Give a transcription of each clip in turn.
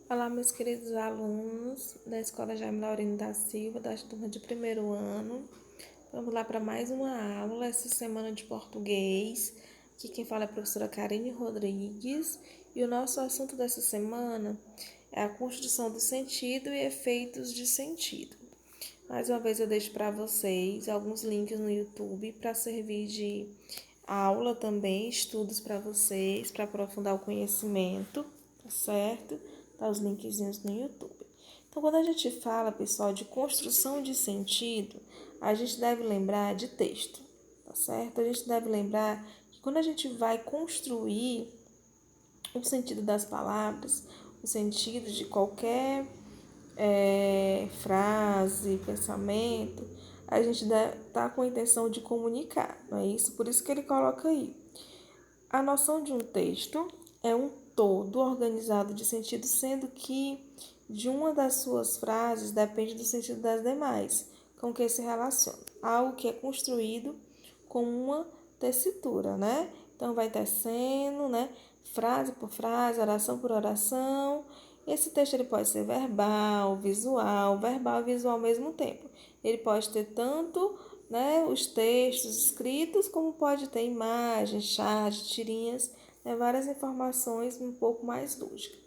Olá, meus queridos alunos da Escola Jaime Laurindo da Silva, da turma de primeiro ano. Vamos lá para mais uma aula, essa semana de português. Aqui quem fala é a professora Karine Rodrigues. E o nosso assunto dessa semana é a construção do sentido e efeitos de sentido. Mais uma vez eu deixo para vocês alguns links no YouTube para servir de aula também, estudos para vocês, para aprofundar o conhecimento, tá certo? Tá os linkzinhos no YouTube. Então, quando a gente fala, pessoal, de construção de sentido, a gente deve lembrar de texto, tá certo? A gente deve lembrar que quando a gente vai construir o sentido das palavras, o sentido de qualquer frase, pensamento, a gente tá com a intenção de comunicar, não é isso? Por isso que ele coloca aí. A noção de um texto é um todo organizado de sentido, sendo que de uma das suas frases depende do sentido das demais, com que se relaciona. Algo que é construído com uma tessitura, né? Então vai tecendo, né? Frase por frase, oração por oração. Esse texto ele pode ser verbal e visual ao mesmo tempo. Ele pode ter tanto, né, os textos escritos, como pode ter imagens, charts, tirinhas, né, várias informações um pouco mais lúdicas.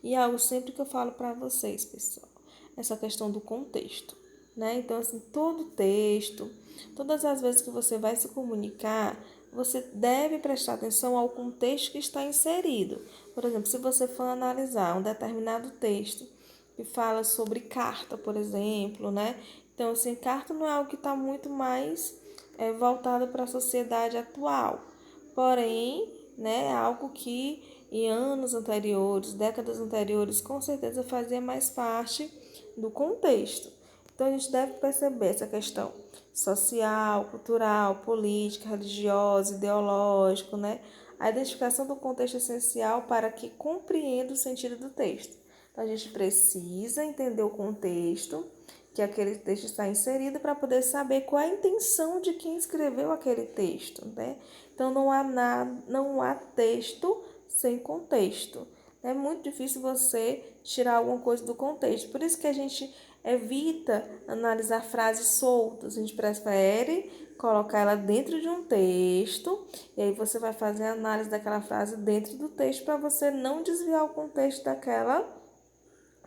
E algo sempre que eu falo para vocês, pessoal, essa questão do contexto, né? Então, assim, todo texto, todas as vezes que você vai se comunicar, você deve prestar atenção ao contexto que está inserido. Por exemplo, se você for analisar um determinado texto que fala sobre carta, por exemplo, né? Então, assim, carta não é algo que está muito mais voltado para a sociedade atual. Porém, né, é algo que em anos anteriores, décadas anteriores, com certeza fazia mais parte do contexto. Então, a gente deve perceber essa questão social, cultural, política, religiosa, ideológico, né? A identificação do contexto é essencial para que compreenda o sentido do texto. Então, a gente precisa entender o contexto que aquele texto está inserido para poder saber qual é a intenção de quem escreveu aquele texto, né? Então não há texto sem contexto. É muito difícil você tirar alguma coisa do contexto. Por isso que a gente evita analisar frases soltas. A gente prefere colocar ela dentro de um texto e aí você vai fazer a análise daquela frase dentro do texto para você não desviar o contexto daquela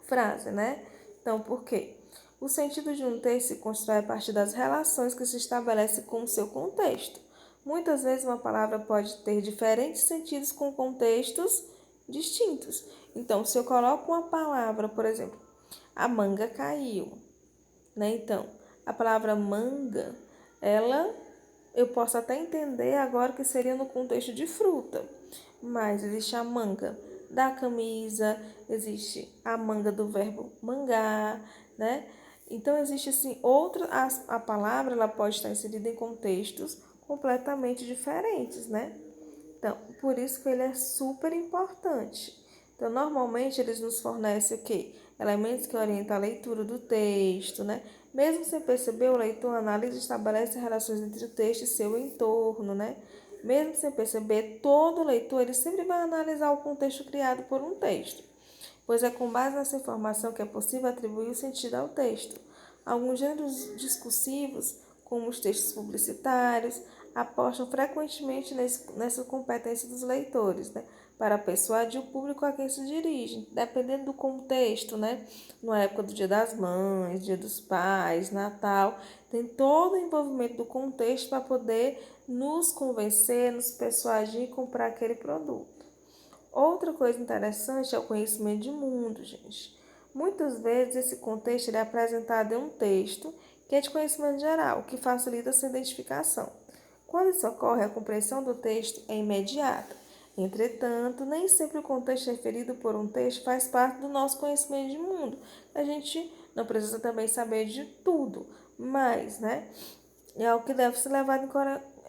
frase, né? Então, por quê? O sentido de um texto se constrói a partir das relações que se estabelece com o seu contexto. Muitas vezes uma palavra pode ter diferentes sentidos com contextos distintos. Então, se eu coloco uma palavra, por exemplo, a manga caiu, né? Então, a palavra manga, ela eu posso até entender agora que seria no contexto de fruta, mas existe a manga da camisa, existe a manga do verbo mangar, né? Então existe assim outra a palavra ela pode estar inserida em contextos completamente diferentes, né? Então, por isso que ele é super importante. Então, normalmente eles nos fornecem o quê? Elementos que orientam a leitura do texto, né? Mesmo sem perceber, o leitor analisa e estabelece relações entre o texto e seu entorno, né? Mesmo sem perceber, todo leitor ele sempre vai analisar o contexto criado por um texto, pois é com base nessa informação que é possível atribuir o sentido ao texto. Alguns gêneros discursivos, como os textos publicitários, apostam frequentemente nessa competência dos leitores, né, para persuadir o público a quem se dirigem, dependendo do contexto, né, na época do Dia das Mães, Dia dos Pais, Natal, tem todo o envolvimento do contexto para poder nos convencer, nos persuadir e comprar aquele produto. Outra coisa interessante é o conhecimento de mundo, gente. Muitas vezes esse contexto é apresentado em um texto que é de conhecimento geral, o que facilita essa identificação. Quando isso ocorre, a compreensão do texto é imediata. Entretanto, nem sempre o contexto referido por um texto faz parte do nosso conhecimento de mundo. A gente não precisa também saber de tudo, mas, né, é o que deve ser levado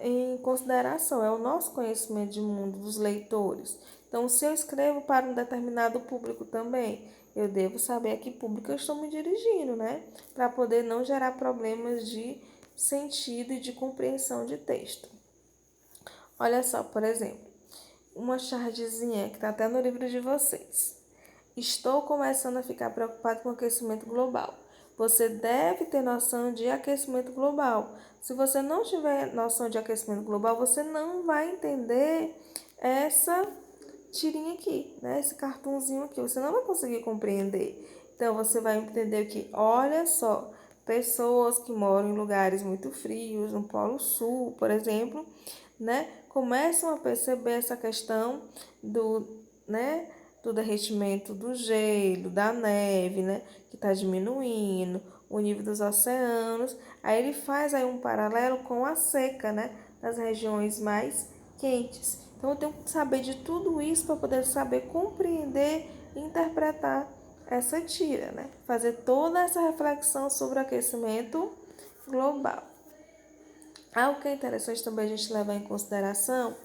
em consideração, é o nosso conhecimento de mundo dos leitores. Então, se eu escrevo para um determinado público também, eu devo saber a que público eu estou me dirigindo, né? Para poder não gerar problemas de sentido e de compreensão de texto. Olha só, por exemplo, uma chargezinha que está até no livro de vocês. Estou começando a ficar preocupado com o aquecimento global. Você deve ter noção de aquecimento global. Se você não tiver noção de aquecimento global, você não vai entender essa tirinha aqui, né? Esse cartunzinho aqui. Você não vai conseguir compreender. Então, você vai entender que, olha só, pessoas que moram em lugares muito frios, no Polo Sul, por exemplo, né? Começam a perceber essa questão né? Do derretimento do gelo, da neve, né? Que está diminuindo, o nível dos oceanos. Aí ele faz aí um paralelo com a seca, né? Das regiões mais quentes. Então eu tenho que saber de tudo isso para poder saber compreender e interpretar essa tira, né? Fazer toda essa reflexão sobre o aquecimento global. Algo que é interessante também a gente levar em consideração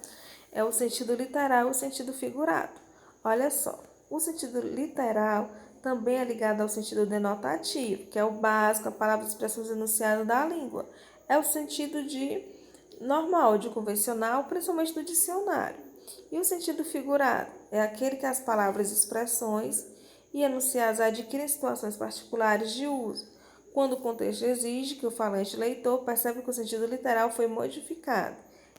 é o sentido literal e o sentido figurado. Olha só, o sentido literal também é ligado ao sentido denotativo, que é o básico, a palavra de expressões enunciadas da língua. É o sentido de normal, de convencional, principalmente do dicionário. E o sentido figurado é aquele que as palavras, expressões e enunciados adquirem situações particulares de uso, quando o contexto exige que o falante leitor perceba que o sentido literal foi modificado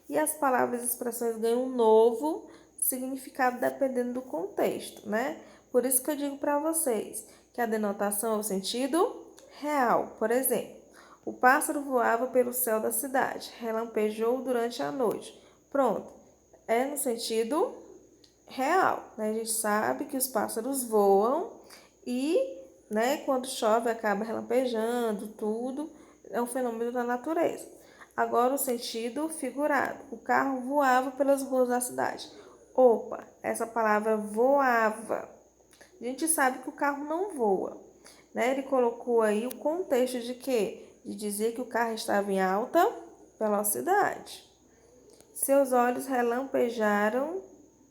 e as palavras e expressões ganham um novo significado dependendo do contexto, né? Por isso que eu digo para vocês que a denotação é o sentido real. Por exemplo, o pássaro voava pelo céu da cidade, relampejou durante a noite. Pronto, é no sentido real, né? A gente sabe que os pássaros voam e, né, quando chove acaba relampejando, tudo, é um fenômeno da natureza. Agora o sentido figurado, o carro voava pelas ruas da cidade. Opa, essa palavra voava. A gente sabe que o carro não voa, né? Ele colocou aí o contexto de quê? De dizer que o carro estava em alta velocidade. Seus olhos relampejaram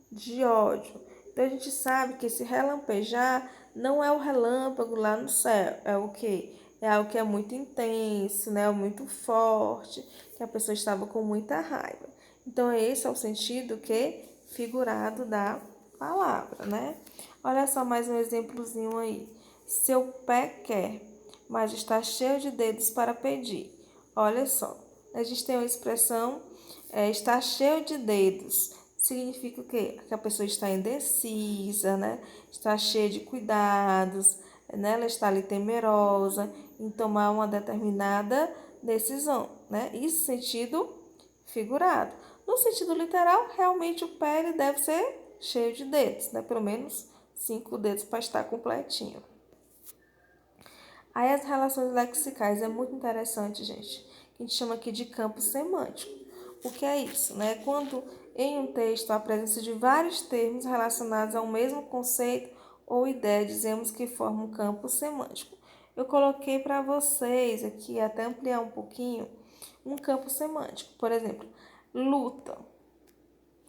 de ódio. Então a gente sabe que esse relampejar não é o relâmpago lá no céu, é o quê? É algo que é muito intenso, né? Muito forte, que a pessoa estava com muita raiva. Então esse é o sentido que figurado da palavra, né? Olha só mais um exemplozinho aí. Seu pé quer, mas está cheio de dedos para pedir. Olha só, a gente tem uma expressão está cheio de dedos. Significa o quê? Que a pessoa está indecisa, né? Está cheia de cuidados, né? Ela está ali temerosa em tomar uma determinada decisão, né? Isso sentido figurado. No sentido literal, realmente o pé ele deve ser cheio de dedos, né? Pelo menos 5 dedos para estar completinho. Aí as relações lexicais é muito interessante, gente. A gente chama aqui de campo semântico. O que é isso, né? Quando em um texto há a presença de vários termos relacionados ao mesmo conceito ou ideia, dizemos que forma um campo semântico. Eu coloquei para vocês aqui, até ampliar um pouquinho, um campo semântico. Por exemplo, luta,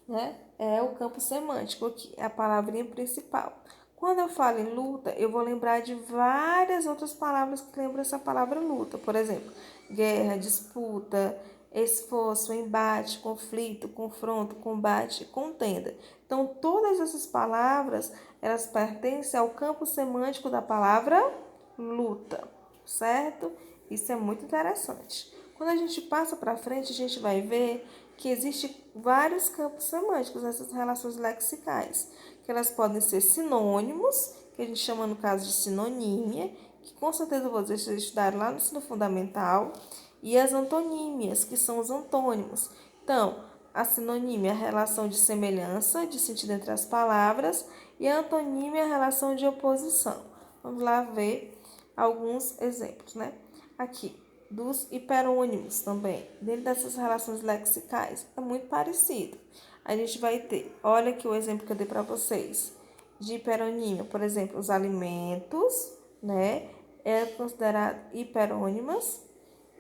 né? É o campo semântico aqui, é a palavrinha principal. Quando eu falo em luta, eu vou lembrar de várias outras palavras que lembram essa palavra luta. Por exemplo, guerra, disputa, esforço, embate, conflito, confronto, combate, contenda. Então, todas essas palavras, elas pertencem ao campo semântico da palavra luta, certo? Isso é muito interessante. Quando a gente passa para frente, a gente vai ver que existem vários campos semânticos nessas relações lexicais, que elas podem ser sinônimos, que a gente chama no caso de sinonímia, que com certeza vocês estudaram lá no ensino fundamental, e as antonímias, que são os antônimos. Então, a sinonímia é a relação de semelhança, de sentido entre as palavras, e a antonímia é a relação de oposição. Vamos lá ver alguns exemplos, né? Aqui, dos hiperônimos também, dentro dessas relações lexicais, é muito parecido. A gente vai ter, olha aqui o exemplo que eu dei para vocês, de hiperonímia, por exemplo, os alimentos, né, é considerado hiperônimas,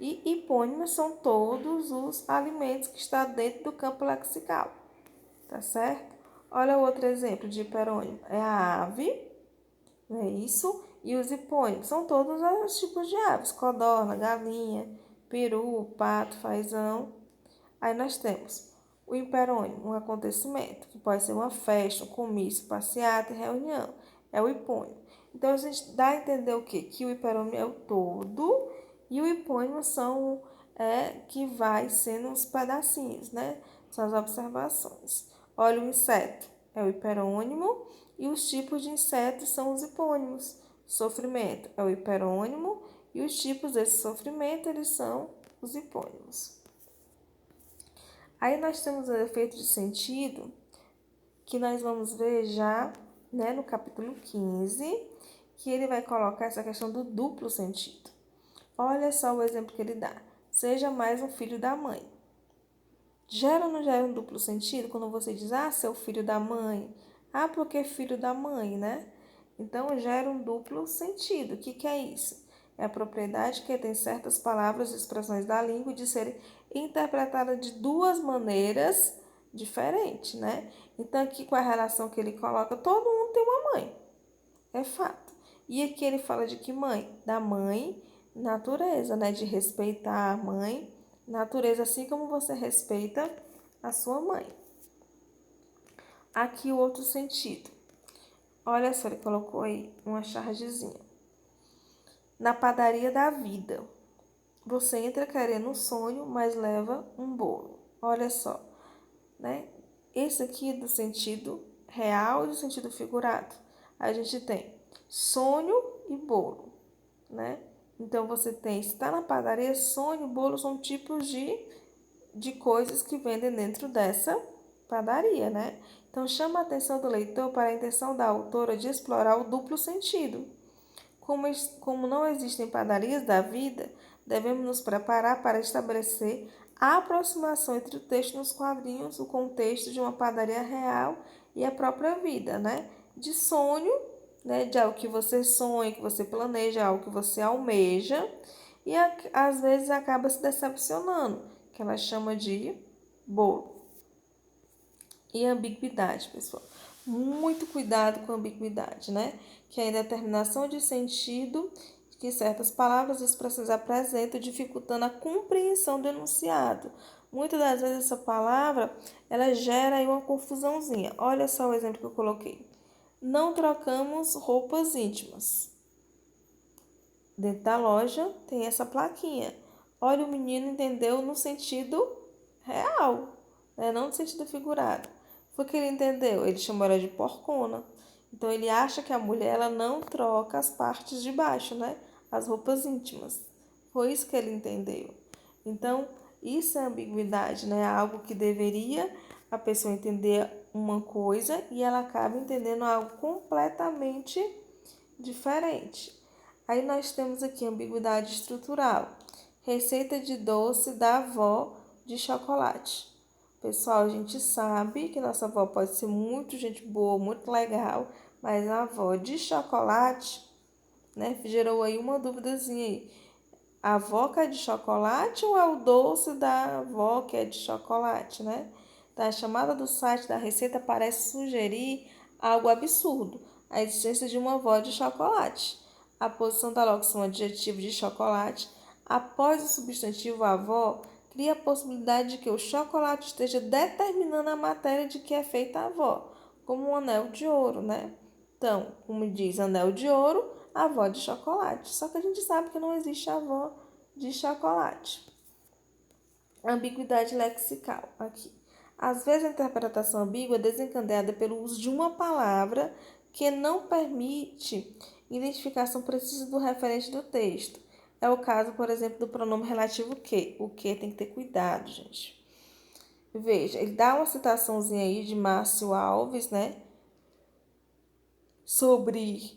e hipônimas são todos os alimentos que estão dentro do campo lexical, tá certo? Olha outro exemplo de hiperônimo, é a ave, não é isso? E os hipônimos são todos os tipos de aves, codorna, galinha, peru, pato, fazão. Aí nós temos o hiperônimo, um acontecimento, que pode ser uma festa, um comício, passeata, reunião. é o hipônimo. Então, a gente dá a entender o quê? Que o hiperônimo é o todo e o hipônimo são que vai sendo os pedacinhos, né? São as observações. Olha, o inseto é o hiperônimo e os tipos de insetos são os hipônimos. Sofrimento é o hiperônimo e os tipos desse sofrimento, eles são os hipônimos. Aí nós temos o efeito de sentido, que nós vamos ver já, né, no capítulo 15, que ele vai colocar essa questão do duplo sentido. Olha só o exemplo que ele dá. Seja mais um filho da mãe. Gera ou não gera um duplo sentido quando você diz, seu filho da mãe? Porque filho da mãe, né? Então, gera um duplo sentido. O que é isso? É a propriedade que tem certas palavras e expressões da língua de serem interpretadas de duas maneiras diferentes, né? Então, aqui com a relação que ele coloca, todo mundo tem uma mãe. É fato. E aqui ele fala de que mãe? Da mãe natureza, né? De respeitar a mãe natureza, assim como você respeita a sua mãe. Aqui o outro sentido. Olha só, ele colocou aí uma chargezinha. Na padaria da vida. Você entra querendo um sonho, mas leva um bolo. Olha só, né? Esse aqui é do sentido real e do sentido figurado. A gente tem sonho e bolo, né? Então, você tem, se está na padaria, sonho e bolo são tipos de coisas que vendem dentro dessa padaria, né? Então, chama a atenção do leitor para a intenção da autora de explorar o duplo sentido. Como não existem padarias da vida, devemos nos preparar para estabelecer a aproximação entre o texto nos quadrinhos, o contexto de uma padaria real e a própria vida, né? De sonho, né? De algo que você sonha, que você planeja, algo que você almeja e às vezes acaba se decepcionando, que ela chama de bolo. E ambiguidade, pessoal. Muito cuidado com a ambiguidade, né? Que é a indeterminação de sentido que certas palavras e expressões apresentam, dificultando a compreensão do enunciado. Muitas das vezes essa palavra, ela gera aí uma confusãozinha. Olha só o exemplo que eu coloquei. Não trocamos roupas íntimas. Dentro da loja tem essa plaquinha. Olha, o menino entendeu no sentido real, né? Não no sentido figurado. Foi o que ele entendeu. Ele chamou ela de porcona. Então, ele acha que a mulher ela não troca as partes de baixo, né? As roupas íntimas. Foi isso que ele entendeu. Então, isso é ambiguidade, né? Algo que deveria a pessoa entender uma coisa e ela acaba entendendo algo completamente diferente. Aí nós temos aqui ambiguidade estrutural. Receita de doce da avó de chocolate. Pessoal, a gente sabe que nossa avó pode ser muito gente boa, muito legal, mas a avó de chocolate, né, gerou aí uma duvidazinha aí. A avó que é de chocolate ou é o doce da avó que é de chocolate, né? Então, a chamada do site da receita parece sugerir algo absurdo, a existência de uma avó de chocolate. A posição da locução adjetivo de chocolate após o substantivo avó cria a possibilidade de que o chocolate esteja determinando a matéria de que é feita a avó, como um anel de ouro, né? Então, como diz anel de ouro, avó de chocolate. Só que a gente sabe que não existe avó de chocolate. Ambiguidade lexical aqui. Às vezes a interpretação ambígua é desencadeada pelo uso de uma palavra que não permite identificação precisa do referente do texto. É o caso, por exemplo, do pronome relativo que. O que tem que ter cuidado, gente. Veja, ele dá uma citaçãozinha aí de Márcio Alves, né? Sobre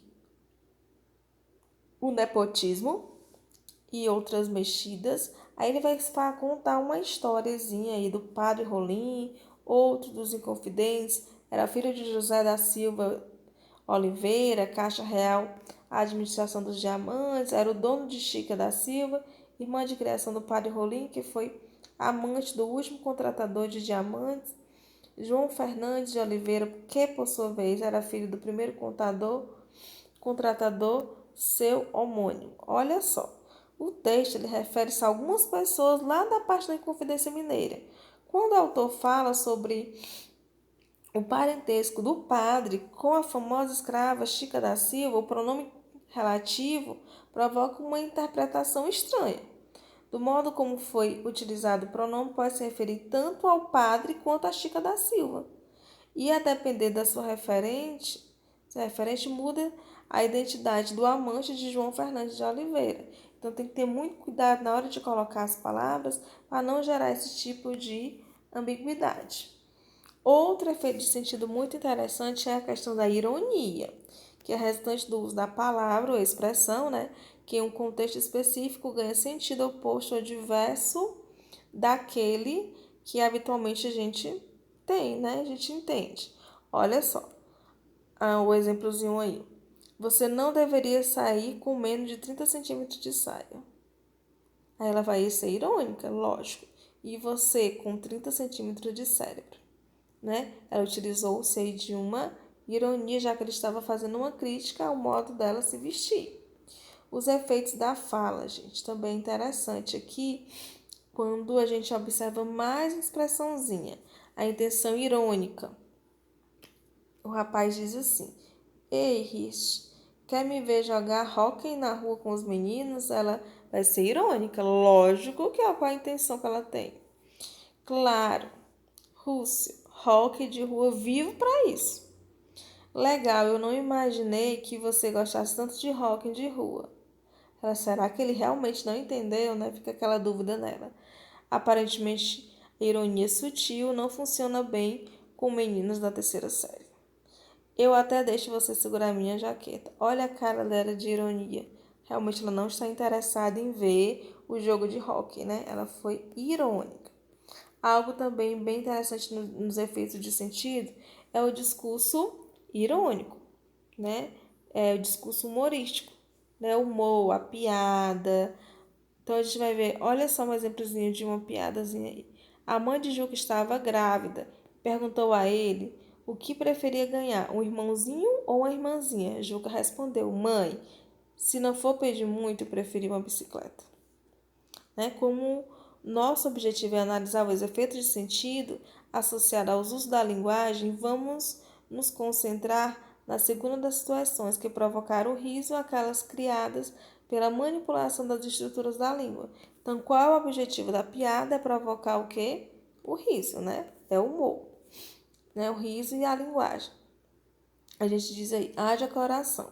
o nepotismo e outras mexidas. Aí ele vai contar uma historiazinha aí do padre Rolim, outro dos Inconfidentes, era filho de José da Silva Oliveira, Caixa Real, administração dos diamantes, era o dono de Chica da Silva, irmã de criação do padre Rolim, que foi amante do último contratador de diamantes, João Fernandes de Oliveira, que por sua vez era filho do primeiro contratador, seu homônimo. Olha só, o texto ele refere-se a algumas pessoas lá da parte da Inconfidência Mineira. Quando o autor fala sobre o parentesco do padre com a famosa escrava Chica da Silva, o pronome relativo, provoca uma interpretação estranha. Do modo como foi utilizado o pronome, pode se referir tanto ao padre quanto a Chica da Silva. E a depender da sua referente muda a identidade do amante de João Fernandes de Oliveira. Então tem que ter muito cuidado na hora de colocar as palavras para não gerar esse tipo de ambiguidade. Outro efeito de sentido muito interessante é a questão da ironia, que é resultante do uso da palavra ou expressão, que em um contexto específico ganha sentido oposto ou diverso daquele que habitualmente a gente tem, a gente entende. Olha só, o exemplozinho aí. Você não deveria sair com menos de 30 centímetros de saia. Aí ela vai ser irônica, lógico. E você com 30 centímetros de cérebro, Ela utilizou-se aí de uma ironia, já que ele estava fazendo uma crítica ao modo dela se vestir. Os efeitos da fala, gente, também é interessante aqui, quando a gente observa mais expressãozinha, a intenção irônica. O rapaz diz assim: Ei, Rich, quer me ver jogar hóquei na rua com os meninos? Ela vai ser irônica, lógico que é qual a intenção que ela tem. Claro, Rússio, hóquei de rua vivo para isso. Legal, eu não imaginei que você gostasse tanto de hóquei de rua. Ela, será que ele realmente não entendeu, Fica aquela dúvida nela. Aparentemente, a ironia sutil não funciona bem com meninos da terceira série. Eu até deixo você segurar minha jaqueta. Olha a cara dela de ironia. Realmente ela não está interessada em ver o jogo de hóquei, Ela foi irônica. Algo também bem interessante nos efeitos de sentido é o discurso irônico, É o discurso humorístico, O humor, a piada. Então a gente vai ver, olha só um exemplozinho de uma piadazinha aí. A mãe de Juca estava grávida, perguntou a ele o que preferia ganhar, um irmãozinho ou uma irmãzinha? Juca respondeu: Mãe, se não for pedir muito, eu preferi uma bicicleta. Como nosso objetivo é analisar os efeitos de sentido associados aos usos da linguagem, vamos nos concentrar na segunda das situações que provocaram o riso, aquelas criadas pela manipulação das estruturas da língua. Então, qual é o objetivo da piada? É provocar o quê? O riso, É o humor, O riso e a linguagem. A gente diz aí, haja coração.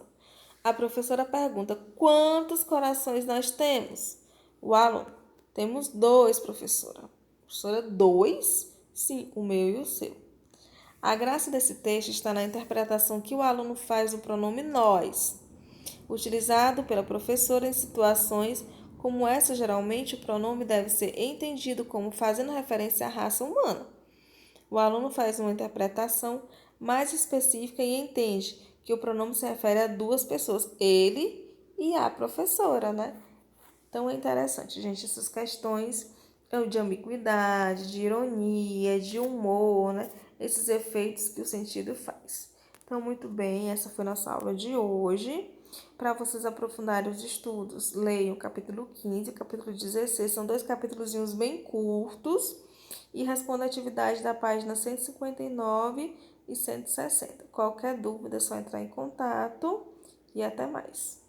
A professora pergunta, quantos corações nós temos? O aluno, temos 2, professora. Professora, 2? Sim, o meu e o seu. A graça desse texto está na interpretação que o aluno faz do pronome nós, utilizado pela professora em situações como essa. Geralmente, o pronome deve ser entendido como fazendo referência à raça humana. O aluno faz uma interpretação mais específica e entende que o pronome se refere a 2 pessoas, ele e a professora, Então é interessante, gente, essas questões de ambiguidade, de ironia, de humor, Esses efeitos que o sentido faz. Então, muito bem, essa foi nossa aula de hoje. Para vocês aprofundarem os estudos, leiam o capítulo 15 e o capítulo 16, são 2 capítulos bem curtos, e responda a atividade da página 159 e 160. Qualquer dúvida é só entrar em contato e até mais.